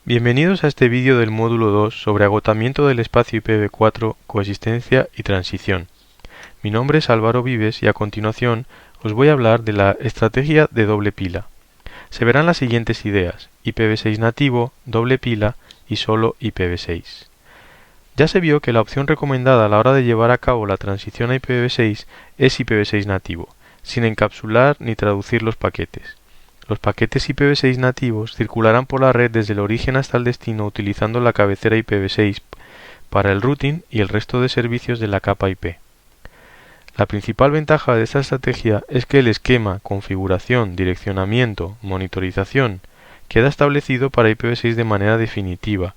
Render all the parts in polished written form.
Bienvenidos a este vídeo del módulo 2 sobre agotamiento del espacio IPv4, coexistencia y transición. Mi nombre es Álvaro Vives y a continuación os voy a hablar de la estrategia de doble pila. Se verán las siguientes ideas: IPv6 nativo, doble pila y solo IPv6. Ya se vio que la opción recomendada a la hora de llevar a cabo la transición a IPv6 es IPv6 nativo, sin encapsular ni traducir los paquetes. Los paquetes IPv6 nativos circularán por la red desde el origen hasta el destino utilizando la cabecera IPv6 para el routing y el resto de servicios de la capa IP. La principal ventaja de esta estrategia es que el esquema, configuración, direccionamiento, monitorización queda establecido para IPv6 de manera definitiva.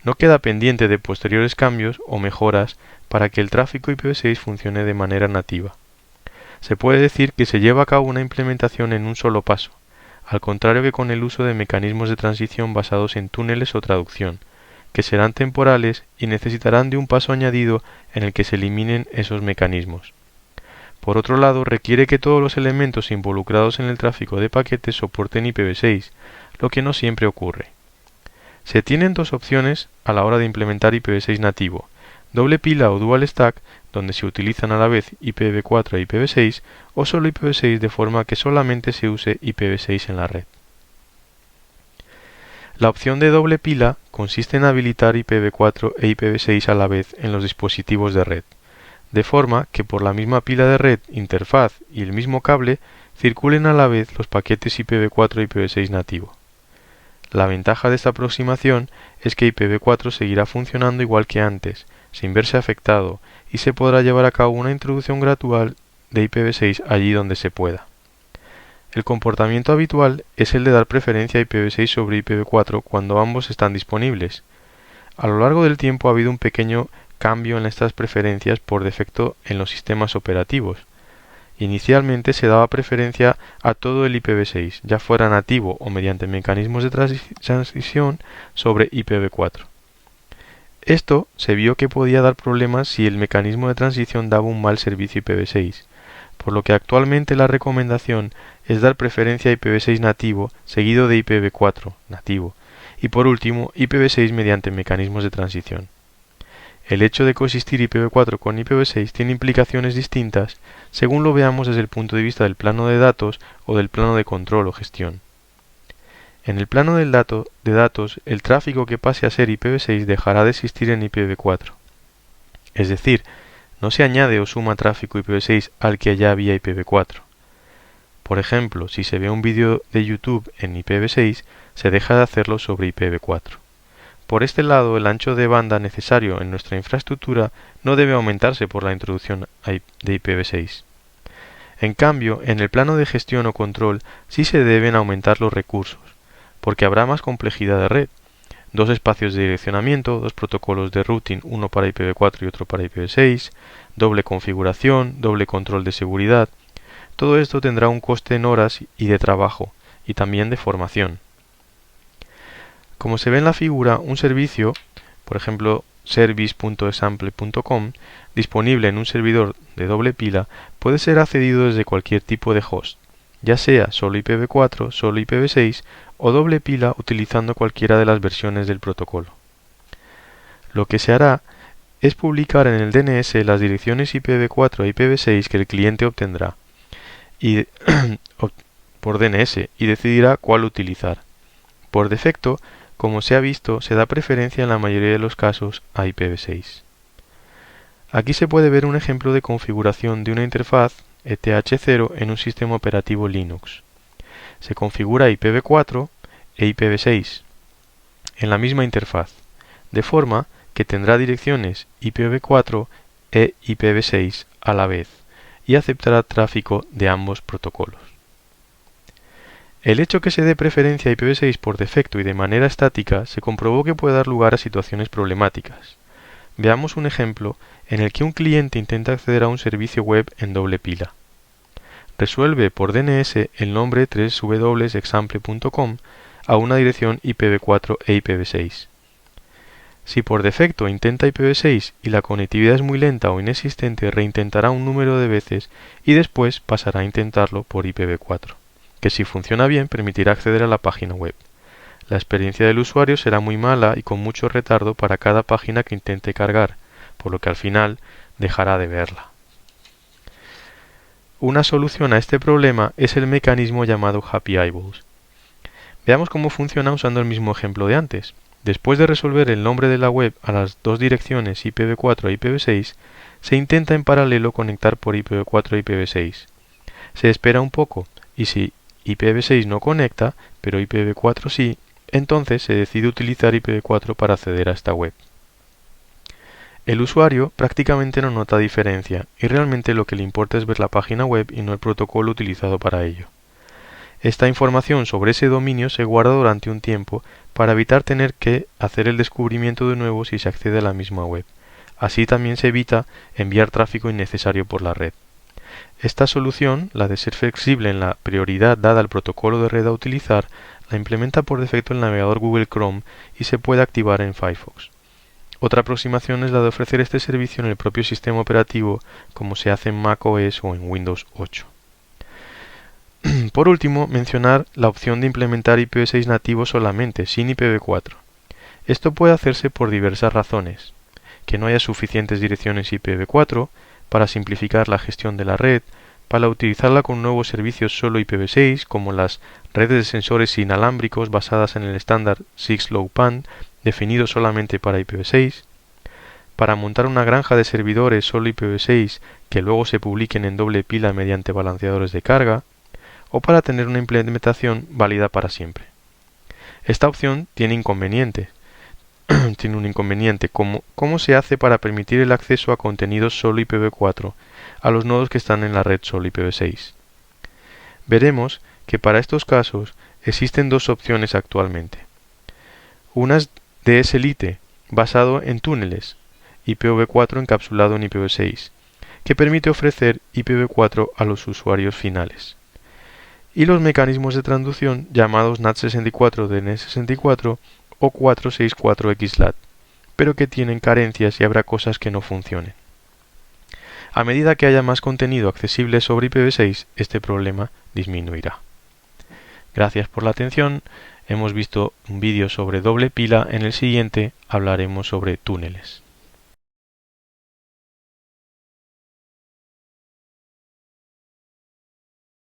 No queda pendiente de posteriores cambios o mejoras para que el tráfico IPv6 funcione de manera nativa. Se puede decir que se lleva a cabo una implementación en un solo paso, al contrario que con el uso de mecanismos de transición basados en túneles o traducción, que serán temporales y necesitarán de un paso añadido en el que se eliminen esos mecanismos. Por otro lado, requiere que todos los elementos involucrados en el tráfico de paquetes soporten IPv6, lo que no siempre ocurre. Se tienen dos opciones a la hora de implementar IPv6 nativo: doble pila o dual stack, donde se utilizan a la vez IPv4 e IPv6, o solo IPv6 de forma que solamente se use IPv6 en la red. La opción de doble pila consiste en habilitar IPv4 e IPv6 a la vez en los dispositivos de red, de forma que por la misma pila de red, interfaz y el mismo cable circulen a la vez los paquetes IPv4 e IPv6 nativo. La ventaja de esta aproximación es que IPv4 seguirá funcionando igual que antes, sin verse afectado, y se podrá llevar a cabo una introducción gradual de IPv6 allí donde se pueda. El comportamiento habitual es el de dar preferencia a IPv6 sobre IPv4 cuando ambos están disponibles. A lo largo del tiempo ha habido un pequeño cambio en estas preferencias por defecto en los sistemas operativos. Inicialmente se daba preferencia a todo el IPv6, ya fuera nativo o mediante mecanismos de transición, sobre IPv4. Esto se vio que podía dar problemas si el mecanismo de transición daba un mal servicio IPv6, por lo que actualmente la recomendación es dar preferencia a IPv6 nativo seguido de IPv4 nativo y por último IPv6 mediante mecanismos de transición. El hecho de coexistir IPv4 con IPv6 tiene implicaciones distintas según lo veamos desde el punto de vista del plano de datos o del plano de control o gestión. En el plano de datos, el tráfico que pase a ser IPv6 dejará de existir en IPv4. Es decir, no se añade o suma tráfico IPv6 al que ya había IPv4. Por ejemplo, si se ve un vídeo de YouTube en IPv6, se deja de hacerlo sobre IPv4. Por este lado, el ancho de banda necesario en nuestra infraestructura no debe aumentarse por la introducción de IPv6. En cambio, en el plano de gestión o control sí se deben aumentar los recursos, porque habrá más complejidad de red, dos espacios de direccionamiento, dos protocolos de routing, uno para IPv4 y otro para IPv6, doble configuración, doble control de seguridad. Todo esto tendrá un coste en horas y de trabajo, y también de formación. Como se ve en la figura, un servicio, por ejemplo service.example.com, disponible en un servidor de doble pila, puede ser accedido desde cualquier tipo de host, ya sea solo IPv4, solo IPv6 o doble pila utilizando cualquiera de las versiones del protocolo. Lo que se hará es publicar en el DNS las direcciones IPv4 e IPv6 que el cliente obtendrá por DNS y decidirá cuál utilizar. Por defecto, como se ha visto, se da preferencia en la mayoría de los casos a IPv6. Aquí se puede ver un ejemplo de configuración de una interfaz ETH0 en un sistema operativo Linux. Se configura IPv4 e IPv6 en la misma interfaz, de forma que tendrá direcciones IPv4 e IPv6 a la vez y aceptará tráfico de ambos protocolos. El hecho que se dé preferencia a IPv6 por defecto y de manera estática se comprobó que puede dar lugar a situaciones problemáticas. Veamos un ejemplo en el que un cliente intenta acceder a un servicio web en doble pila. Resuelve por DNS el nombre www.example.com a una dirección IPv4 e IPv6. Si por defecto intenta IPv6 y la conectividad es muy lenta o inexistente, reintentará un número de veces y después pasará a intentarlo por IPv4, que si funciona bien permitirá acceder a la página web. La experiencia del usuario será muy mala y con mucho retardo para cada página que intente cargar, por lo que al final dejará de verla. Una solución a este problema es el mecanismo llamado Happy Eyeballs. Veamos cómo funciona usando el mismo ejemplo de antes. Después de resolver el nombre de la web a las dos direcciones IPv4 e IPv6, se intenta en paralelo conectar por IPv4 e IPv6. Se espera un poco y si IPv6 no conecta, pero IPv4 sí, entonces se decide utilizar IPv4 para acceder a esta web. El usuario prácticamente no nota diferencia y realmente lo que le importa es ver la página web y no el protocolo utilizado para ello. Esta información sobre ese dominio se guarda durante un tiempo para evitar tener que hacer el descubrimiento de nuevo si se accede a la misma web. Así también se evita enviar tráfico innecesario por la red. Esta solución, la de ser flexible en la prioridad dada al protocolo de red a utilizar, la implementa por defecto el navegador Google Chrome y se puede activar en Firefox. Otra aproximación es la de ofrecer este servicio en el propio sistema operativo, como se hace en macOS o en Windows 8. Por último, mencionar la opción de implementar IPv6 nativo solamente, sin IPv4. Esto puede hacerse por diversas razones: que no haya suficientes direcciones IPv4, para simplificar la gestión de la red, para utilizarla con nuevos servicios solo IPv6, como las redes de sensores inalámbricos basadas en el estándar 6LoWPAN, definido solamente para IPv6, para montar una granja de servidores solo IPv6 que luego se publiquen en doble pila mediante balanceadores de carga, o para tener una implementación válida para siempre. Esta opción tiene inconvenientes. Tiene un inconveniente, ¿cómo se hace para permitir el acceso a contenidos solo IPv4 a los nodos que están en la red solo IPv6? Veremos que para estos casos existen dos opciones actualmente. Una es DSLite, basado en túneles, IPv4 encapsulado en IPv6, que permite ofrecer IPv4 a los usuarios finales. Y los mecanismos de traducción llamados NAT64 de NS64 o 464XLAT, pero que tienen carencias y habrá cosas que no funcionen. A medida que haya más contenido accesible sobre IPv6, este problema disminuirá. Gracias por la atención. Hemos visto un vídeo sobre doble pila. En el siguiente hablaremos sobre túneles.